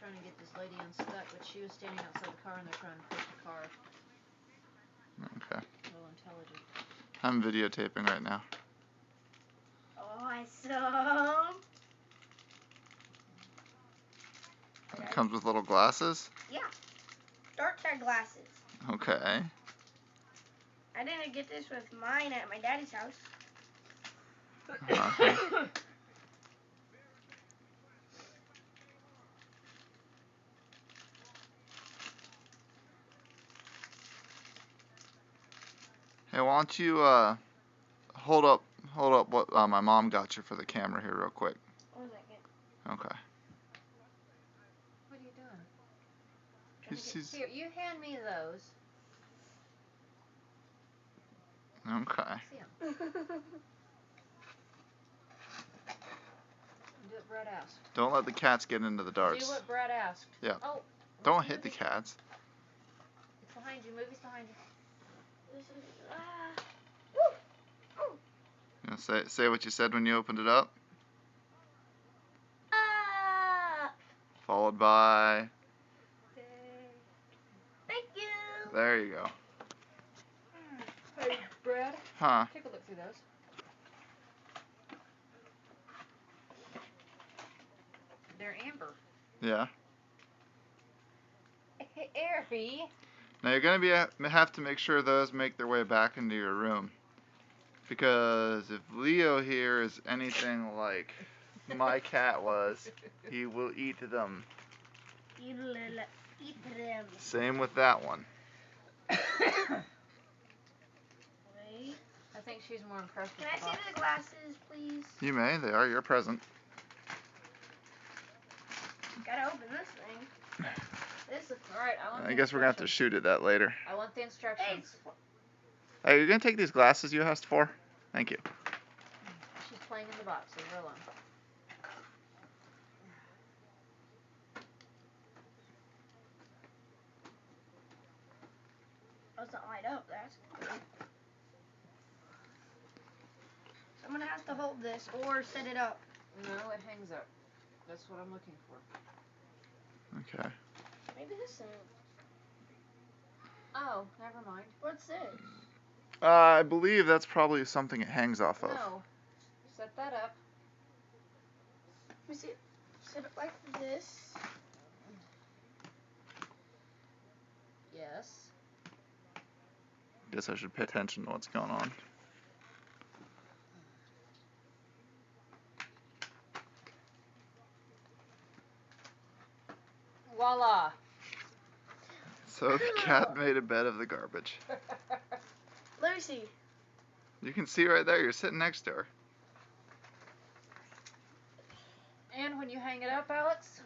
trying to get this lady unstuck, but she was standing outside the car and they're trying to push the car. Okay. A little intelligent. I'm videotaping right now. Awesome. It comes with little glasses? Yeah. Dark tag glasses. Okay. I didn't get this with mine at my daddy's house. Okay. Hey, why don't you hold up what my mom got you for the camera here real quick. 1 second. Okay. What are you doing? Here, you hand me those. Okay. See 'em. Do what Brett asked. Don't let the cats get into the darts. Do what Brett asked. Yeah. Oh. Don't hit the cats. It's behind you. Movie's behind you. You know, say what you said when you opened it up. Followed by. Thank you. There you go. Hey, Brad. Huh. Take a look through those. They're amber. Yeah. Airy. Now you're gonna have to make sure those make their way back into your room, because if Leo here is anything like my cat was, he will eat them. Eat them. Same with that one. Wait. I think she's more impressed with Can I see the glasses, please? You may. They are your present. Gotta open this thing. This is alright. I guess we're gonna have to shoot at that later. I want the instructions. Hey, you're gonna take these glasses you asked for? Thank you. She's playing in the box. Leave her alone. Doesn't light up. That's good. So I'm gonna have to hold this or set it up. No, it hangs up. That's what I'm looking for. Okay. Maybe this isn't. Oh, never mind. What's this? I believe that's probably something it hangs off of. No. Set that up. Let me see it. Set it like this. Yes. Guess I should pay attention to what's going on. Voila. So the cat made a bed of the garbage. Let me see. You can see right there, you're sitting next to her. And when you hang it up, Alex,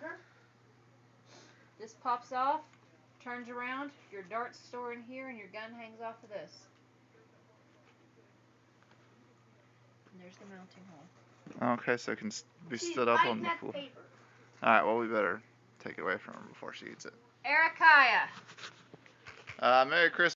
this pops off, turns around, your darts store in here, and your gun hangs off of this. And there's the mounting hole. Okay, so it can be stood up on the floor. Alright, well we better take it away from her before she eats it. Ericaya. Merry Christmas.